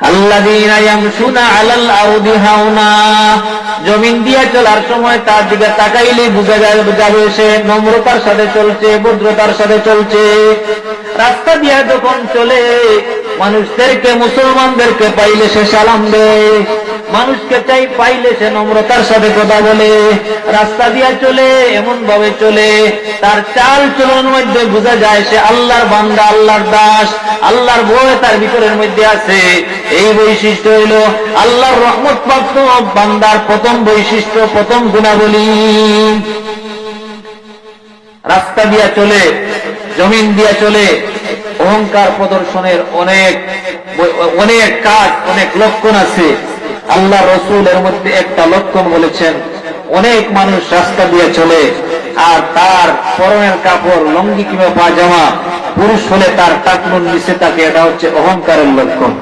আল্লাযীনা ইয়ামশুনা আলাল আরদি হাওনা, জমিন দিয়ে চলার সময় তার দিকে তাকাইলে বুঝা যাবে সে নম্রতার সাথে চলছে, ভদ্রতার সাথে চলছে। রাস্তা দিয়ে যখন চলে মানুষদেরকে, মুসলমানদেরকে পাইলে সে সালাম দেয়, মানুষকে চাই পাইলে সে নম্রতার সাথে কথা বলে, রাস্তা দিয়ে চলে এমন ভাবে চলে তার চাল চলনের মধ্যে বোঝা যায় সে আল্লাহর বান্দা, আল্লাহর দাস, আল্লাহর ভয় তার ভিতরের মধ্যে আছে। এই বৈশিষ্ট্য হইল আল্লাহর রহমত প্রাপ্ত বান্দার প্রথম বৈশিষ্ট্য, প্রথম গুণাবলী। রাস্তা দিয়া চলে, জমিন দিয়া চলে, অহংকার প্রদর্শনের অনেক কাজ, অনেক লক্ষণ আছে। আল্লাহ রসুলের মধ্যে একটা লক্ষণ বলেছেন, অনেক মানুষ রাস্তা দিয়ে চলে আর তার পরনের কাপড়, লঙ্গি কিংবা পাজামা পুরুষ হলে তার টাকনুর নিচে থাকে, এটা হচ্ছে অহংকারের লক্ষণ,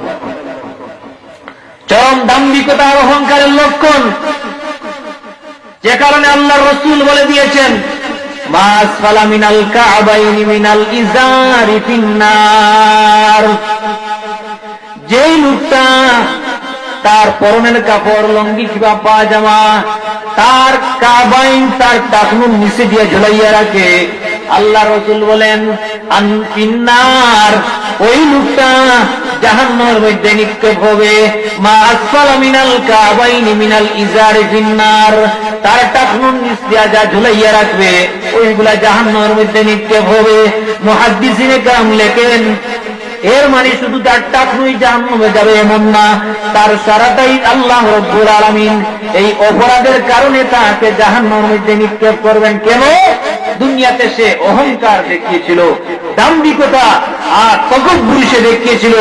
চরম দাম্ভিকতার অহংকারের লক্ষণ। যে কারণে আল্লাহ রসুল বলে দিয়েছেন, মা আসফালা মিনাল কা'বাইনি মিনাল ইজারি ফিন্নার, যেই লোকটা তার পরনের কাপড়, লঙ্গি কিংবা পাজামা তার কাবাইন, তার টাকনুর নিচে দিয়ে ঝুলাইয়া রাখে, আল্লাহ রসুল বলেন ফিন্নার, ওই লোকটা জাহান্নামের মধ্যে নিক্ষেপ হবে। মা আসফালা মিনাল কা'বাইনি মিনাল ইজারি ফিন্নার, তার টাকনুর নিচ দিয়া যা ঝুলাইয়া রাখবে ওইগুলা জাহান্নামের মধ্যে নিক্ষেপ হবে। মুহাদ্দিসিনে কেরাম লেখেন, এর মানে শুধু তার টাকনুই জাহান্নামে যাবে এমন না, তার সারাটাই আল্লাহ রাব্বুল আলামিন এই অপরাধের কারণে তাকে জাহান্নামের মধ্যে নিক্ষেপ করবেন। কেন? দুনিয়াতে সে অহংকার দেখিয়েছিল, দাম্ভিকতা আর তকব্বুর সে দেখিয়েছিল।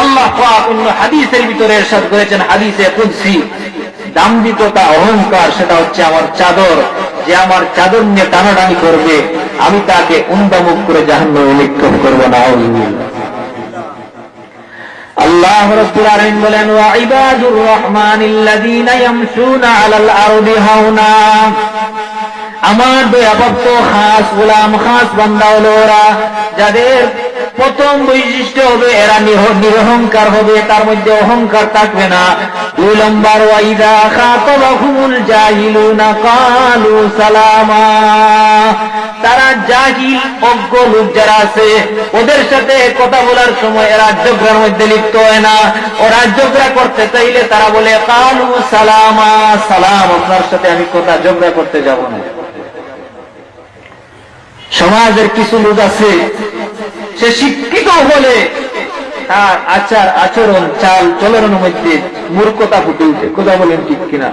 আল্লাহ পাক অন্য হাদিসের ভিতরে ইরশাদ করেছেন, হাদিসে কুদসি, দাম্ভিকতা, অহংকার সেটা হচ্ছে আমার চাদর, যে আমার চাদর নিয়ে টানাটানি করবে আমি তাকে উন্দামুখ করে জাহান্নামে নিক্ষেপ করব না। আল্লাহ রাব্বুল আলামিন বলেন, ওয়া ইবাদুর রহমানিল্লাযীনা ইয়ামশুনা আলাল আরদি হাওনা, আমার দয়াপ্রাপ্ত খাস গোলাম, খাস বান্দা হলো ওরা যাদের প্রথম বৈশিষ্ট্য হবে এরা নিরহংকার হবে, তার মধ্যে অহংকার থাকবে না। 2 নম্বর, ওয়া ইযা খাতাবাহুমুল জাহিলুনা ক্বালু সালামা, তারা জাহিল, অজ্ঞ লোক যারা আছে ওদের সাথে কথা বলার সময় এরা ঝগড়ার মধ্যে লিপ্ত হয় না। ওরা ঝগড়া করতে চাইলে তারা বলে ক্বালু সালামা, সালাম, আপনার সাথে আমি কথা ঝগড়া করতে যাব না। সমাজের কিছু লোক আছে সে শিক্ষিত হলে তার আচার আচরণ, চাল চলনের মধ্যে মূর্খতা ফুটে উঠে। কথা বলেন ঠিক কিনা?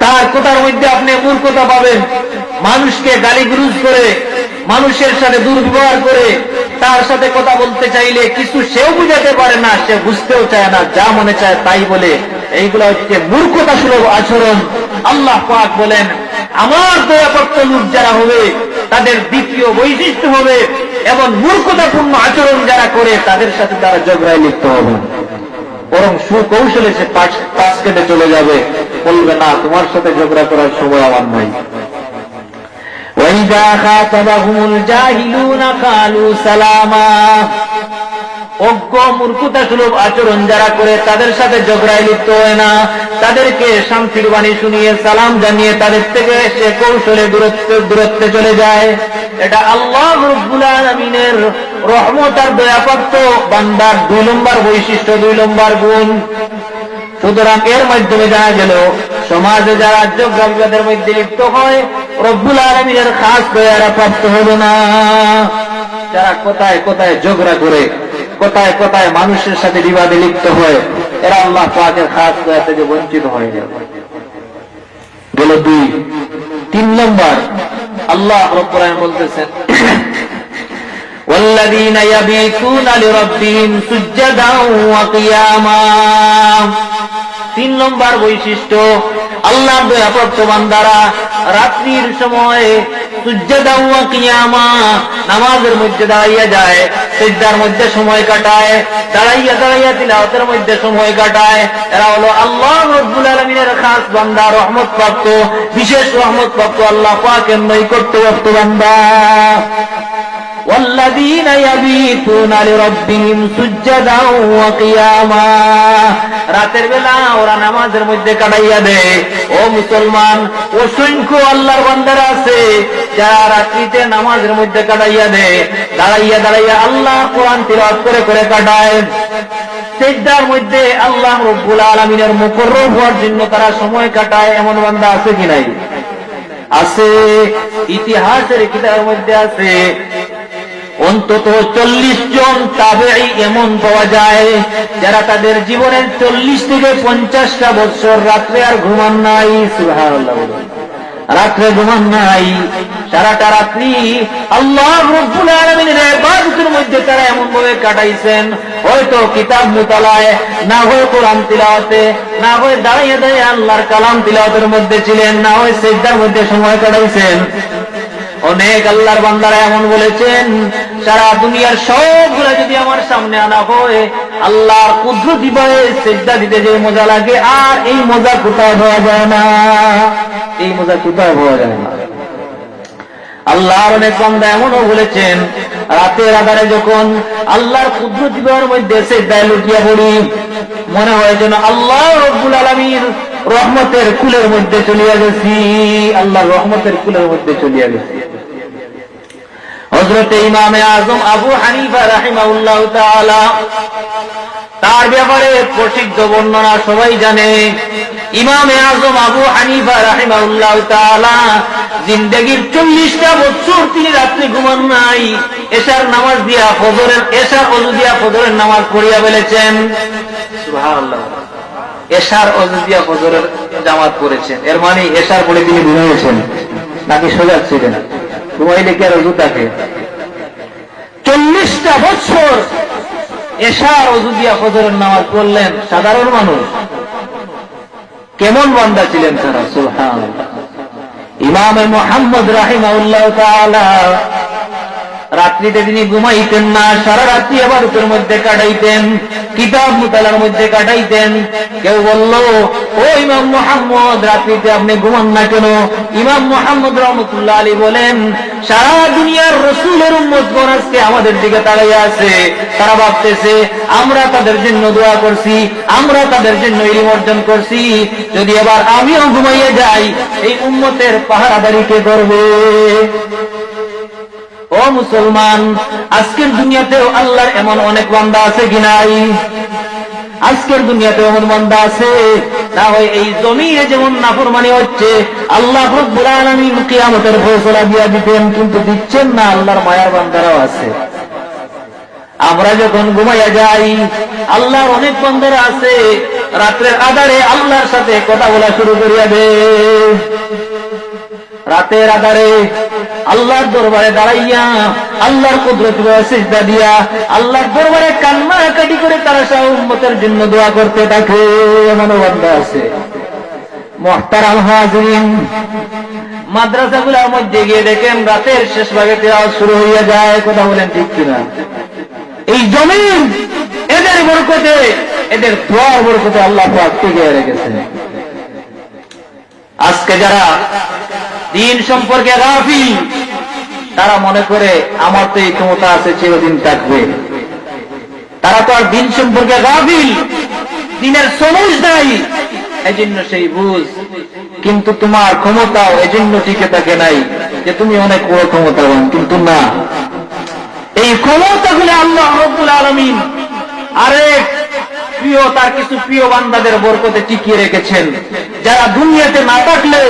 তার কথার মধ্যে আপনি মূর্খতা পাবেন। মানুষকে গালিগুরুজ করে, মানুষের সাথে দুর্ব্যবহার করে, তার সাথে কথা বলতে চাইলে কিছু সেও বুঝাতে পারে না, সে বুঝতেও চায় না, যা মনে চায় তাই বলে। এইগুলো হচ্ছে মূর্খতা সুলভ আচরণ। আল্লাহ পাক বলেন, আমার দয়াপ্রাপ্ত লোক যারা হবে তাদের দ্বিতীয় বৈশিষ্ট্য হবে এবং মূর্খতাপূর্ণ আচরণ যারা করে তাদের সাথে তারা ঝগড়ায় লিপ্ত হবে, বরং সুকৌশলে সে পাশ কেটে চলে যাবে, বলবে না তোমার সাথে ঝগড়া করার সময় আমার নাই। ওয়াইদা খাতাবাহুমুল জাহিলুনা ক্বালু সালামা, অজ্ঞ মূর্খতা সুলভ আচরণ যারা করে তাদের সাথে ঝগড়ায় লিপ্ত হয় না, তাদেরকে শান্তির বাণী শুনিয়ে সালাম জানিয়ে তাদের থেকে সে কৌশলে দূরত্বে চলে যায়। এটা আল্লাহ রাব্বুল আলামিনের রহমত আর দয়াপ্রাপ্ত বান্দার 2 নম্বর বৈশিষ্ট্য, 2 নম্বর গুণ। সুতরাং এর মাধ্যমে জানা গেল সমাজে যারা ঝগড়া বিবাদের মধ্যে লিপ্ত হয় রব্বুল আলামিনের খাস দয়ারা প্রাপ্ত হলো না। যারা কোথায় কোথায় ঝগড়া করে, কোথায় কোথায় মানুষের সাথে বিবাদে লিপ্ত হয়, এরা আল্লাহ পাকের খাস দয়া থেকে বঞ্চিত হয়ে যাবে। গেল 2। 3 নম্বর, আল্লাহ রাব্বুল আলামিন বলতেছেন, ওয়াল্লাযীনা ইয়াবিতুনা লিরাব্বিহিম সুজদান ওয়া কিয়ামা। 3 নম্বর বৈশিষ্ট্য, আল্লাহর দয়াপ্রাপ্ত বান্দারা রাত্রির সময় সুজদান ওয়া কিয়ামা, নামাজের মধ্যে দাঁড়াইয়া যায়, সিজদার মধ্যে সময় কাটায়, দাঁড়াইয়া দাঁড়াইয়া তিলাওয়াতের মধ্যে সময় কাটায়। এরা হলো আল্লাহ রাব্বুল আলামিনের খাস বান্দা, রহমত প্রাপ্ত, বিশেষ রহমত প্রাপ্ত, আল্লাহ পাকের নৈকট্যপ্রাপ্ত বান্দা। ওয়াল্লাযীনা ইয়াবীতুনা লিরাব্বিহিম সুজদাও ওয়া কিয়ামা। রাতের বেলা ওরা নামাজের মধ্যে কাটাইয়া দেয়। ও মুসলমান, অসংখ্য আল্লাহর বান্দারা আছে যারা রাত্রিতে নামাজের মধ্যে কাটাইয়া দেয়, দাঁড়াইয়া দাঁড়াইয়া আল্লাহ কোরআন তিলাওয়াত করে করে কাটায়। সিজদার মধ্যে আল্লাহ রাব্বুল আলামিনের মুকররব হওয়ার জন্য তারা সময় কাটায়। এমন বান্দা আছে কি নাই? আছে। ইতিহাসের কিতাবের মধ্যে আছে অন্তত 40 জন তাবেঈ এমন পাওয়া যায় যারা তাদের জীবনের 40 থেকে 50টা বছর রাত্রে আর ঘুমান নাই। সুবহানাল্লাহ। রাত্রে ঘুমান নাই, সারাটা রাত্রি আল্লাহ রাব্বুল আলামিনের ইবাদতের মধ্যে তারা এমন ভাবে কাটাইছেন, হয়তো কিতাব মুতালায়, না হয় কোরআন তিলাওয়াতে, না হয় দাঁড়িয়ে দাঁড়িয়ে আল্লাহর কালাম তিলাওয়াতের মধ্যে ছিলেন, না হয় সিজদার মধ্যে সময় কাটাইছেন। অনেক আল্লাহর বান্দারা এমন বলেছেন, সারা দুনিয়ার সবগুলা যদি আমার সামনে আনা হয়, আল্লাহর কুদরতি ভয়ে সিজদা দিতে যে মজা লাগে, আর এই মজা কোথাও পাওয়া যায় না। এই মজা কোথাও পাওয়া যায় না। আল্লাহর অনেক বান্দা এমনও বলেছেন, রাতের আধারে যখন আল্লাহর কুদরতি ভয়ের মধ্যে সিজদায় লুটিয়ে পড়ি, মনে হয় যেন আল্লাহ রাব্বুল আলামিন রহমতের কুলের মধ্যে চলিয়া গেছি। আল্লাহর রহমতের কুলের মধ্যে চলিয়া গেছি। হযরত ইমামে আযম আবু হানিফা রাহিমাহুল্লাহ তাআলা, তার ব্যাপারে প্রসিদ্ধ বর্ণনা সবাই জানে। ইমামে আযম আবু হানিফা রাহিমাহুল্লাহ তাআলা জিন্দেগীর 40টা বছর তিনি রাত্রে ঘুমান নাই। এশার নামাজ দিয়া ফজরের এশার ওযু দিয়া ফজরের নামাজ পড়িয়া ফেলেছেন। সুবহানাল্লাহ। এশার ওযু দিয়া ফজরের জামাত পড়েছেন, এর মানে এশার পড়ে তিনি ঘুমিয়েছেন নাকি সোজা ছিলেন? ঘুমাইলে কি আর ওযু থাকে? 40টা বছর এশার ওযু দিয়া ফজরের নামাজ পড়লেন সাধারণ মানুষ। কেমন বান্দা ছিলেন তারা! সুবহানাল্লাহ। ইমামে মুহাম্মদ রাহিমাহুল্লাহ তাআলা রাত্রিতে তিনি ঘুমাইতেন না, সারা রাত্রি ইবাদতের মধ্যে কাটাইতেন, কিতাব মুতালার মধ্যে কাটাইতেন। কেউ বলল, ও ইমাম মুহাম্মদ, রাত্রিতে আপনি ঘুমান না কেন? ইমাম মুহাম্মদ রাহমাতুল্লাহ আলাইহি বলেন, সারা দুনিয়ার রাসূলের উম্মতগণ আজকে আমাদের দিকে তাকাইয়া আছে। তারা ভাবতেছে আমরা তাদের জন্য দোয়া করছি, আমরা তাদের জন্য ইলম অর্জন করছি। যদি এবার আমিও ঘুমাইয়া যাই, এই উম্মতের পাহারাদারি কে করবে? ও মুসলমান, আজকের দুনিয়াতেও আল্লাহর এমন অনেক বান্দা আছে কি নাই? আজকের দুনিয়াতে এমন বান্দা আছে। না হয় এই জমিনে যেমন নাফরমানি হচ্ছে, আল্লাহ রাব্বুল আলামিন কিয়ামতের ফয়সালা দিয়া দিতেন, কিন্তু দিচ্ছেন না। আল্লাহর মায়ার বান্দারাও আছে। আমরা যখন ঘুমাইয়া যাই, আল্লাহর অনেক বান্দারা আছে রাতের আধারে আল্লাহর সাথে কথা বলা শুরু করিয়া দেয়। রাতের আধারে আল্লাহর দরবারে দাঁড়াইয়া আল্লাহর কুদরত সিজদা দিয়া আল্লাহর দরবারে কান্নাকাটি করে তারা সব উম্মতের জন্য দোয়া করতে থাকে। এমন বান্দা আছে। মুহতারাম হাজিরিন, মাদ্রাসাগুলোর মধ্যে গিয়ে দেখেন রাতের শেষ ভাগে তেলাওয়াত শুরু হইয়া যায়। কথা বলেন ঠিক কিনা? এই জমিন এদের বরকতে, এদের দোয়ার বরকতে আল্লাহ পাক টিকিয়ে রেখেছেন। আজকে যারা দিন সম্পর্কে গাফিল, তারা মনে করে আমার তো এই ক্ষমতা আছে, চিরদিন থাকবে। তারা তো আর দিন সম্পর্কে গাফিল, দিনের সমুজ নাই, এজন্য সেই বুঝ। কিন্তু তোমার ক্ষমতাও এজন্য টিকে থাকে নাই যে তুমি অনেক বড় ক্ষমতাবান, কিন্তু না, এই ক্ষমতাগুলো আল্লাহ রাব্বুল আলামিন আরেক প্রিয়, তার কিছু প্রিয় বান্দাদের বরকতে টিকিয়ে রেখেছেন, যারা দুনিয়াতে না থাকলে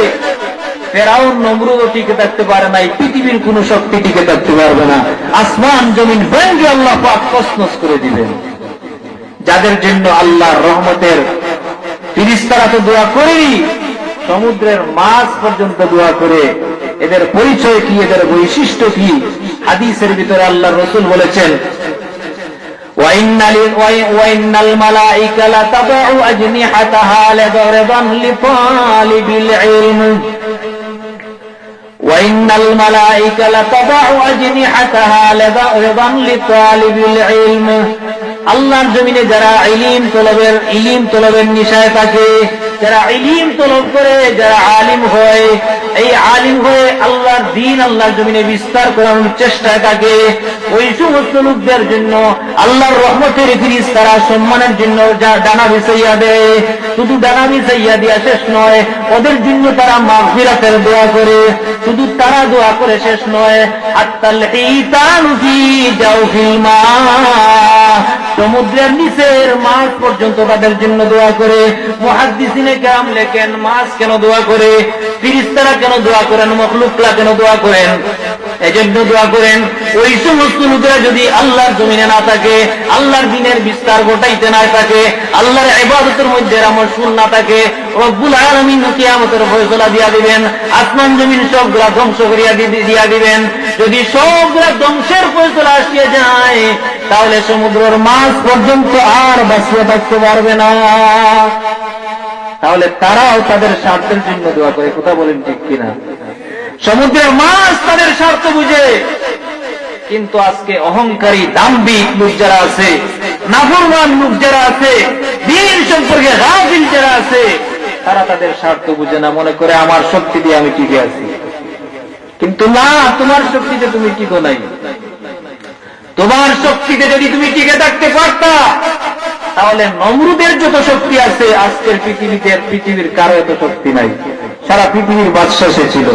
ফেরাউন নমরুদও টিকে থাকতে পারে নাই, পৃথিবীর কোন শক্তি টিকে থাকতে পারবে না। আসমান জমিন ভেঙে আল্লাহ পাক তছনছ করে দিবেন। যাদের জন্য আল্লাহর রহমতের ফেরেশতারা তো দোয়া করেই, সমুদ্রের মাছ পর্যন্ত দোয়া করে। এদের পরিচয় কি, এদের বৈশিষ্ট্য কি? হাদিসের ভিতরে আল্লাহর রাসূল বলেছেন, ওয়াইন্নাল মালাইকা লাতাদউ আজনিহাতাহা লিদারবান লিতালিবিল ইলম। ওয়াইন্নাল মালাইকা লাতাদউ আজনিহাতাহা লিদারবান লিতালিবিল ইলম। আল্লাহর জমিনে যারা ইলম তলবের নিশায় থাকে, যারা ইলম তলব করে, যারা আলিম হয়, এই আলিম হয়ে আল্লাহর দ্বীন আল্লাহর জমিনে বিস্তার করানোর চেষ্টায় থাকে, ওই সমস্ত লোকদের জন্য আল্লাহর রহমতের ফিরিস্তারা সম্মানের জন্য যা ডানা বিছাইয়া দেয়। শুধু ডানা বিছাইয়া দিয়া শেষ নয়, ওদের জন্য তারা মাগফিরাতের দোয়া করে। শুধু তারা দোয়া করে শেষ নয়, আত্তাল ইতানু ফি জাওফিল মা, সমুদ্রের নিচের মাছ পর্যন্ত তাদের জন্য দোয়া করে। মুহাদ্দিসিনে কেরাম লেখেন, মাছ কেন দোয়া করে, ফিরিস্তারা কেন দোয়া করেন, মখলুকরা কেন দোয়া করেন? এজন্য দোয়া করেন ওই সমস্ত লোকেরা যদি আল্লাহর জমিনে না থাকে, আল্লাহর দ্বীনের বিস্তার ঘটাইতে না থাকে, আল্লাহর ইবাদতের মধ্যে মশগুল না থাকে, রব্বুল আলামিন কিয়ামতের ফয়সালা দিয়া দিবেন, আসমান জমিন সবগুলা ধ্বংস করিয়া দিয়া দিবেন। যদি সবগুলা ধ্বংসের ফয়সালা আসিয়া যায়, তাহলে সমুদ্রের মাছ পর্যন্ত আর বাঁচিয়ে থাকতে পারবে না। তাহলে তারাও তাদের স্বার্থের জন্য দোয়া করে। কথা বলেন ঠিক কিনা? সমুদ্রের মাছ তাদের স্বার্থ বুঝে, কিন্তু আজকে অহংকারী দাম্ভিক লোক যারা আছে, নাফরমান লোক যারা আছে, দ্বীন সম্পর্কে গাফিল যারা আছে, তারা তাদের স্বার্থ বুঝে না, মনে করে আমার শক্তি দিয়ে আমি টিকে আছি। কিন্তু না, তোমার শক্তিতে তুমি টিকো নাই। তোমার শক্তিতে যদি তুমি টিকে থাকতে পারতা, তাহলে নমরুদের যত শক্তি আছে আজকের পৃথিবীর কারো এত শক্তি নাই। সারা পৃথিবীর বাদশা সে ছিল।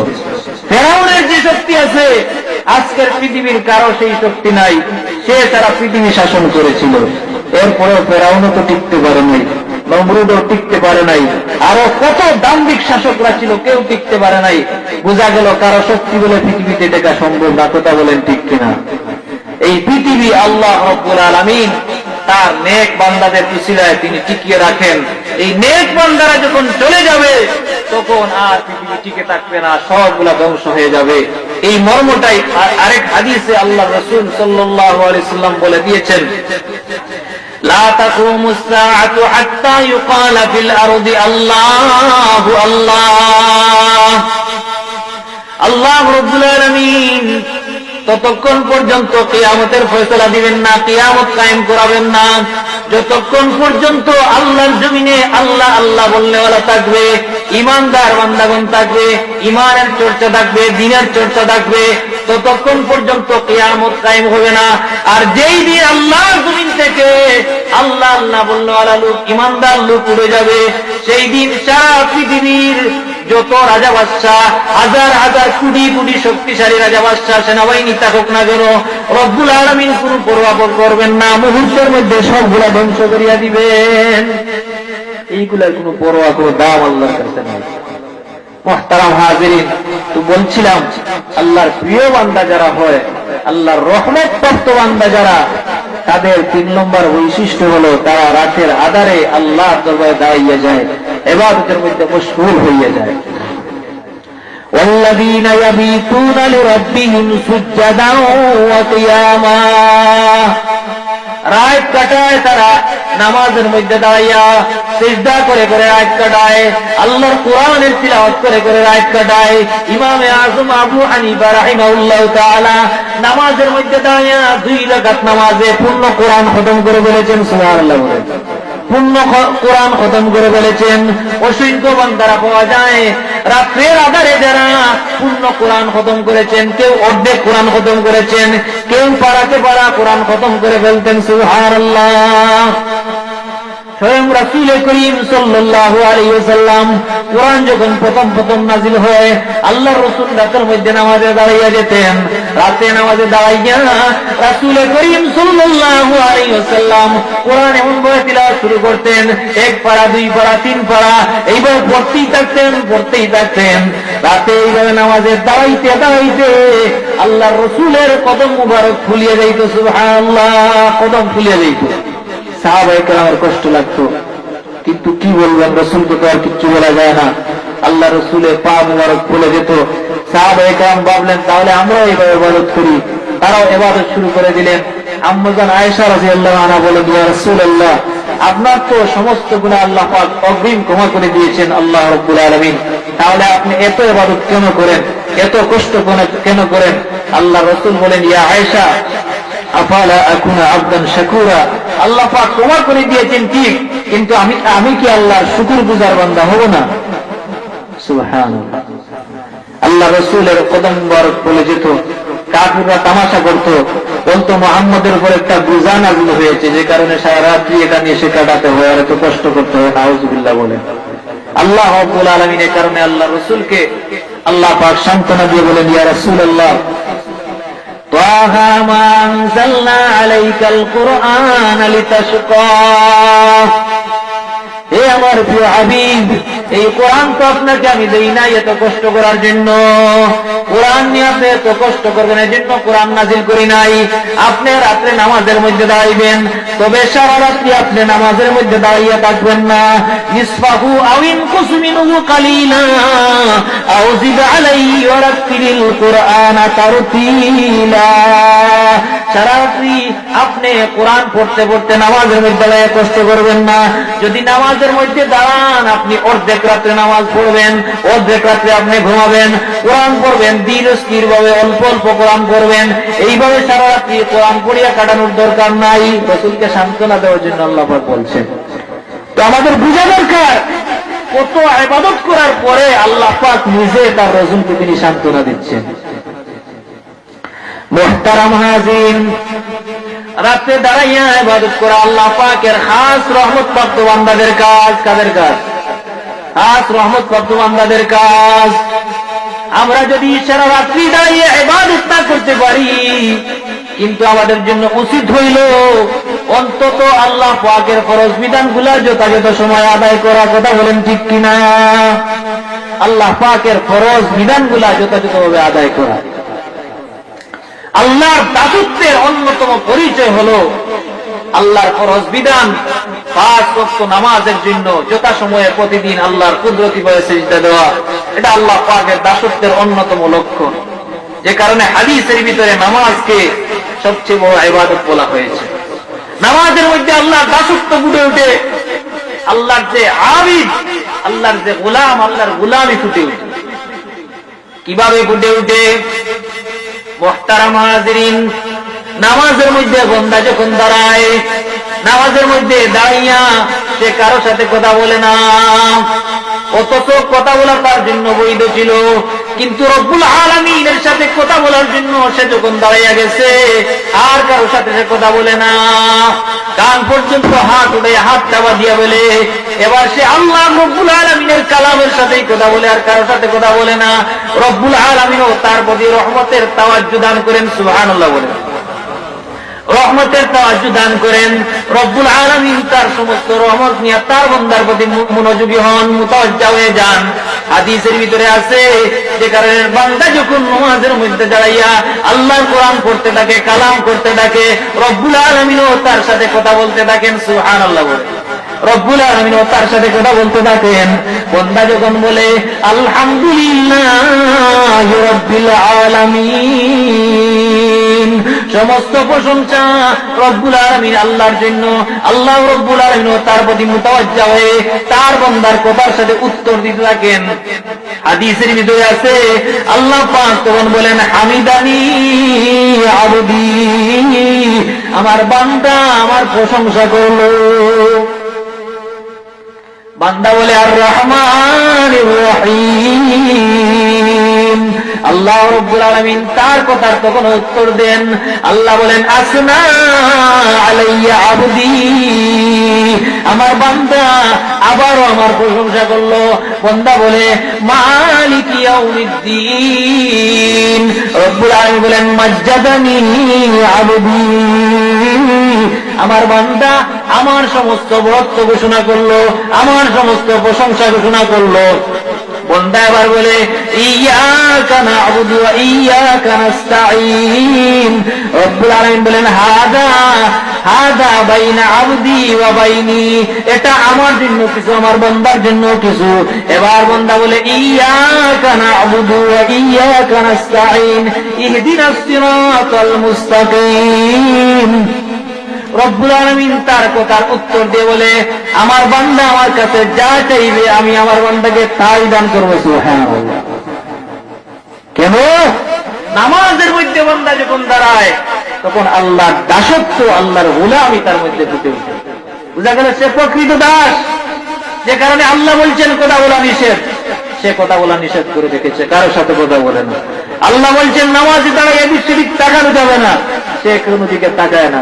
ফেরাউনের যে শক্তি আছে আজকের পৃথিবীর কারো সেই শক্তি নাই। সে সারা পৃথিবী শাসন করেছিল, এরপরেও ফেরাউনও তো টিকতে পারে নাই, নমরুদও টিকতে পারে নাই, আরো কত দাম্ভিক শাসকরা ছিল, কেউ টিকতে পারে নাই। বোঝা গেল কারো শক্তি বলে পৃথিবীতে টেকা সম্ভব না। কথা বলেন ঠিক কিনা? এই পৃথিবী আল্লাহ রাব্বুল আলামিন তার নেক বান্দাদের উসিলায় তিনি টিকিয়ে রাখেন। এই নেক বান্দারা যখন চলে যাবে, তখন আর পৃথিবী টিকে থাকবে না, সবগুলা ধ্বংস হয়ে যাবে। এই মর্মটাই আরেক হাদিসে আল্লাহ রাসূল সাল্লাল্লাহু আলাইহি সাল্লাম বলে দিয়েছেন, লা তাকুমুস সাআতু হাত্তা ইউকালা ফিল আরদি আল্লাহু আল্লাহ। আল্লাহ রাব্বুল আলামিন ততক্ষণ পর্যন্ত কিয়ামতের ফয়সালা দিবেন না, কিয়ামত কায়েম করাবেন না, যতক্ষণ পর্যন্ত আল্লাহর জমিনে আল্লাহ আল্লাহ বলনেওয়ালা থাকবে, ইমানদার বান্দাগণ থাকবে, ইমানের চর্চা থাকবে, দ্বীনের চর্চা থাকবে, ততক্ষণ পর্যন্ত কিয়ামত কায়েম হবে না। আর যেই দিন আল্লাহর জমিন থেকে আল্লাহ আল্লাহ বলনেওয়ালা লোক, ইমানদার লোক উড়ে যাবে, সেই দিন সারা পৃথিবীর যত রাজা বাদশাহ, হাজার হাজার কোটি কোটি শক্তিশালী রাজা বাদশাহ, সেনাবাহিনী থাকুক না কেন, রব্বুল আলামিন কোনো পরোয়া করবেন না, মুহূর্তের মধ্যে সবগুলা ধ্বংস করিয়া দিবেন। এইগুলার কোনো পরোয়া, কোনো দাম আল্লাহর কাছে নাই। মুহতারাম হাজিরিন, তো বলছিলাম আল্লাহর প্রিয় বান্দা যারা হয়, আল্লাহর রহমত প্রাপ্ত বান্দা যারা, তাদের 3 নম্বর বৈশিষ্ট্য হলো তারা রাতের আধারে আল্লাহর দরবারে দাঁড়িয়ে যায়, ইবাদতের মধ্যে মশগুল হয়ে যায়। والذين يبيتون لربهم سجدا وقياما, রাত কাটায় তারা নামাজের মধ্যে দাঁড়াইয়া, সিজদা করে করে রাত কাটায়, আল্লাহর কোরআনের তিলাওয়াত করে করে রাত কাটায়। ইমামে আযম আবু হানিফা রাহিমাহুল্লাহ তাআলা নামাজের মধ্যে দাঁড়াইয়া 2 রাকাত নামাজে পূর্ণ কোরআন খতম করে বলেছেন, সুবহানাল্লাহ বলেন, পূর্ণ কোরআন খতম করে বলেছেন। অসংখ্য বান্দারা পাওয়া যায় রাত্রের আধারে যারা পূর্ণ কোরআন খতম করেছেন, কেউ অর্ধেক কোরআন খতম করেছেন, কেউ পারাতে পারা কোরআন খতম করে ফেলতেন, সুবহানাল্লাহ। স্বয়ং রাসূল করিম সাল্লাল্লাহু আলাইহি ওয়াসাল্লাম কোরআন যখন প্রথম প্রথম নাজিল হয়, আল্লাহর রাসূল রাতের মধ্যে নামাজে দাঁড়াইয়া যেতেন। রাতে নামাজে দাঁড়াইয়া রাসূল করিম সাল্লাল্লাহু আলাইহি ওয়াসাল্লাম কোরআন এমন ভাবে তিলাওয়াত শুরু করতেন, 1 পারা 2 পারা 3 পারা এইভাবে পড়তেই থাকতেন। রাতে এইভাবে নামাজে দাঁড়াইতে দাঁড়াইতে আল্লাহর রাসূলের কদম মুবারক ফুলিয়ে যাইত, সুবহানাল্লাহ, কদম ফুলিয়ে যাইত। সাহাবায়ে কেরামের কষ্ট লাগতো, কিন্তু কি বলবেন, রাসূলকে তো আর কিছু বলা যায় না। আল্লাহ রাসূলের পা মুবারক ফুলে যেত। সাহাবায়ে কেরাম ভাবলেন তাহলে আমরাও এইভাবে ইবাদত করি। তারাও ইবাদত শুরু করে দিলেন। আম্মা জান আয়েশা রাদিয়াল্লাহু আনহা বলেন, ইয়া রাসূলুল্লাহ, আপনার তো সমস্ত গুনাহ আল্লাহ পাক অগ্রিম ক্ষমা করে দিয়েছেন আল্লাহ রাব্বুল আলামিন, তাহলে আপনি এত ইবাদত কেন করেন, এত কষ্ট কেন করেন? আল্লাহ রাসূল বলেন, ইয়া আয়েশা, আফালা আকুনা আবদান শাকুরা, আল্লাহ পাক তোমার করে দিয়েছেন ঠিক, কিন্তু আমি কি আল্লাহর শুকরগুজার বান্দা হব না? সুবহানাল্লাহ। আল্লাহ রাসূলের কদম মুবারক বলে যেত, কাফিররা তামাশা করত, বলতো মুহাম্মদের উপর একটা বোঝা নাযিল হয়েছে, যে কারণে সারা রাত্রি এটা নিয়ে সে কাটাতে হয় আর এত কষ্ট করতে হয়। নাউযুবিল্লাহ বলে। আল্লাহ রাব্বুল আলামিনের কারণে আল্লাহ রাসূলকে আল্লাহ পাক সান্ত্বনা দিয়ে বলেন, ইয়া রাসূলুল্লাহ তাহা মা আনজালনা আলাইকাল কুরআনা লিতাশকা, হে আমার প্রিয় হাবিব, এই কোরআন তো আপনাকে আমি দেই নাই এত কষ্ট করার জন্য। কোরআন নিয়ে আপনি এত কষ্ট করবেন এই জন্য কোরআন নাজিল করি নাই। আপনি রাত্রে নামাজের মধ্যে দাঁড়াইবেন, তবে সারা রাত্রি আপনি নামাজের মধ্যে দাঁড়িয়ে থাকবেন না। নিসফাহু আও ইনকুস মিনহু কালিলা আও জিদ আলাইহি ওয়া রাত্তিলিল কুরআনা তারতিলা, সারা রাত্রি আপনি কোরআন পড়তে পড়তে নামাজের মধ্যে দাঁড়িয়ে কষ্ট করবেন না। যদি নামাজের মধ্যে দাঁড়ান, আপনি অর্ধেক রাত্রে নামাজ পড়বেন, অর্ধেক রাত্রে আপনি ঘুমাবেন, কোরআন পড়বেন, ধীর স্থির ভাবে অল্প অল্প কোরআন পড়বেন। এইভাবে সারা রাত্রি কোরআন পড়িয়া কাটানোর দরকার নাই। রাসূলকে সান্ত্বনা দেওয়ার জন্য আল্লাহ পাক বলছেন। তো আমাদের বুঝা দরকার, কত ইবাদত করার পরে আল্লাহ পাক নিজে তার রাসূলকে তিনি সান্ত্বনা দিচ্ছেন। মুহতারাম হাজির, রাতে দাঁড়াইয়া ইবাদত করা আল্লাহ পাকের খাস রহমত প্রাপ্ত বান্দাদের কাজ। কাদের কাজ? খাস রহমত প্রাপ্ত বান্দাদের কাজ। আমরা যদি সারা রাত্রি দাঁড়িয়ে ইবাদত না করতে পারি, কিন্তু আমাদের জন্য উচিত হইল অন্তত আল্লাহ পাকের ফরজ বিধানগুলা যথাযথ সময় আদায় করা। কথা বলেন ঠিক কিনা? আল্লাহ পাকের ফরজ বিধানগুলা যথাযথভাবে আদায় করা। আল্লাহর দাসত্বের অন্যতম পরিচয় হলো আল্লাহর ফরজ বিধান 5 ওয়াক্ত নামাজের জন্য যথাসময়ে প্রতিদিন আল্লাহর কুদরতি ভাবে সিজদা দেওয়া। এটা আল্লাহ পাকের দাসত্বের অন্যতম লক্ষণ, যে কারণে হাদিসের ভিতরে নামাজকে সবচেয়ে বড় ইবাদত বলা হয়েছে। নামাজের মধ্যে আল্লাহর দাসত্ব ফুটে ওঠে, আল্লাহর যে আবিদ, আল্লাহর যে গোলাম, আল্লাহর গোলামি ফুটে ওঠে। কিভাবে ফুটে ওঠে? মুহতারাম হাজিরিন, নামাজের মধ্যে বান্দা যখন দাঁড়ায়, নামাজের মধ্যে দাঁড়িয়া সে কারো সাথে কথা বলে না, অথচ কথা বলা তার জন্য বৈধ ছিল, কিন্তু রব্বুল আলামিনের সাথে কথা বলার জন্য সে যখন দাঁড়াইয়া গেছে আর কারো সাথে সে কথা বলে না, কান পর্যন্ত হাত উঠে হাত চাপা দিয়া বলে এবার সে আল্লাহ রব্বুল আলামিনের কালামের সাথেই কথা বলে, আর কারো সাথে কথা বলে না। রব্বুল আলামিনও তার প্রতি রহমতের তাওয়াজ্জু দান করেন। সুবহানাল্লাহ বলেন। রহমতের তাওয়াজ্জু দান করেন। রব্বুল আলামিন তার সমস্ত রহমত নিয়ে তার বান্দার প্রতি মনোযোগী হন, মুতাওয়াজ্জা হয়ে যান। হাদিসের ভিতরে আছে, যে কারণে বান্দা যখন নামাজের মধ্যে দাঁড়াইয়া আল্লাহর কোরআন পড়তে থাকে, কালাম করতে থাকে, রব্বুল আলামিনও তার সাথে কথা বলতে থাকেন। সুবহানাল্লাহ বলেন। রব্বুল আলামিনও তার সাথে কথা বলতে থাকেন। বান্দা যখন বলে আলহামদুলিল্লাহি রাব্বিল আলামিন, সমস্ত প্রশংসা রব্বুল আলামিন আল্লাহর জন্য, আল্লাহ রব্বুল আলামিনও তার প্রতি মুতাওয়াজ্জা হয়ে তার বান্দার কথার সাথে উত্তর দিতে থাকেন। হাদিসের ভিতরে আছে, আল্লাহ পাক তখন বলেন হামিদানি আবদি, আমার বান্দা আমার প্রশংসা করলো। বান্দা বলে আর রহমানির রহিম, আল্লাহ রাব্বুল আলামিন তার কথার তখন উত্তর দেন। আল্লাহ বলেন আসনা আলাইয়া আবদি, আমার বান্দা আবারও আমার প্রশংসা করলো। বান্দা বলে মালিক ইয়াউমিদ্দিন, রব্বুল আলামিন বলেন মাজ্জাদানি আবদি, আমার বান্দা আমার সমস্ত বরত্ব ঘোষণা করলো, আমার সমস্ত প্রশংসা ঘোষণা করলো। বান্দা এবার বলে ইয়াকা না'বুদু ওয়া ইয়াকা নাস্তাঈন, রব্বুল আলামিন বলেন হাদা বাইনা আবদি ওয়া বাইনি, এটা আমার জন্য কিছু, আমার বান্দার জন্য কিছু। এবার বান্দা বলে ইয়াকা না'বুদু ওয়া ইয়াকা নাস্তাঈন ইহদিনাস সিরাতাল মুস্তাকিম। রব্বুল আলামিন তার কথার উত্তর দিয়ে বলে আমার বান্দা আমার কাছে যা চাইবে আমি আমার বান্দাকে তাই দান করবো। সুবহানাল্লাহ। কেন? নামাজের মধ্যে বান্দা যখন দাঁড়ায় তখন আল্লাহর দাসত্ব, আল্লাহর গোলামি তার মধ্যে ফুটে উঠে। বুঝা গেল সে প্রকৃত দাস, যে কারণে আল্লাহ বলছেন কথা বলা নিষেধ, সে কথা বলা নিষেধ করে রেখেছে, কারোর সাথে কথা বলে না। আল্লাহ বলছেন নামাজে দাঁড়ায় এদিক সেদিক তাকানো যাবে না, সে কোনো দিকে তাকায় না।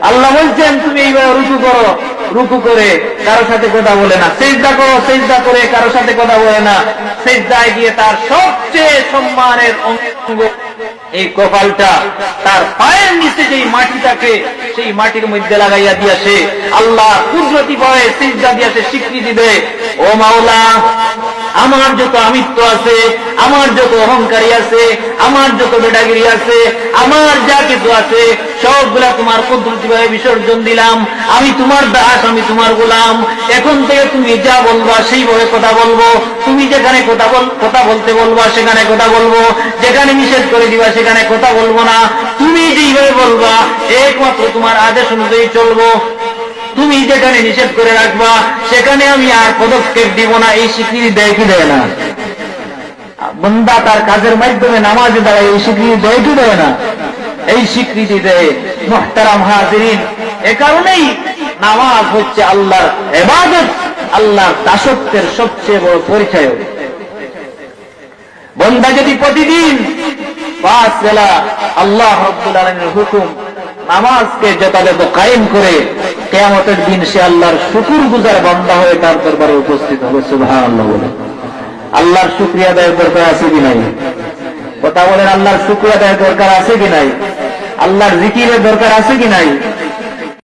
আল্লাহ বলছেন তুমি এইভাবে রুকু করো, রুকু করে কারোর সাথে কথা বলে না। সিজদা করো, সিজদা করে কারোর সাথে কথা বলে না। সিজদায় গিয়ে তার সবচেয়ে সম্মানের অঙ্গ এই কপালটা তার পায়ের নিচে যেই মাটি থাকে সেই মাটির মধ্যে লাগাইয়া দিয়া সে আল্লাহ কুদরতি ভাবে সিজদা দিয়া সে স্বীকৃতি দেয়, ও মাওলা, আমার যত আমিত্ব আছে, আমার যত অহংকারী আছে, আমার যত বেটাগিরি আছে, আমার যা কিছু আছে সবগুলা তোমার কুদরতি ভাবে বিসর্জন দিলাম। আমি তোমার দাস, আমি তোমার গোলাম। এখন থেকে তুমি যা বলবা সেইভাবে কথা বলবো। তুমি যেখানে কথা বলতে বলবা সেখানে কথা বলবো, যেখানে নিষেধ করে দিবা সেখানে কথা বলবো না। তুমি যেইভাবে বলবা একমাত্র তোমার আদেশ অনুযায়ী চলবো। তুমি যেখানে নিষেধ করে রাখবা সেখানে আমি আর পদক্ষেপ দিব না। এই স্বীকৃতি দেয় কি দেয় না? বান্দা তার কাজের মাধ্যমে নামাজে দাঁড়ায় এই স্বীকৃতি দেয় কি দেয় না? এই স্বীকৃতি দেয়। মুহতারাম হাজিরিন, এ কারণেই নামাজ হচ্ছে আল্লাহর ইবাদত, আল্লাহর দাসত্বের সবচেয়ে বড় পরিচয়। বান্দা যদি প্রতিদিন 5 বেলা আল্লাহ রাব্বুল আলামিনের হুকুম নামাজকে যথাযথ কায়েম করে কিয়ামতের দিন সে আল্লাহর শুকরগুজার বান্দা হয়ে তার দরবারে উপস্থিত হবে। সুবহানাল্লাহ বলে আল্লাহর শুকরিয়া আদায়ের দরকার আছে কি নাই? কথা বলেন, আল্লাহর শুকরিয়া আদায়ের দরকার আছে কি নাই? আল্লাহর জিকিরের দরকার আছে কি নাই?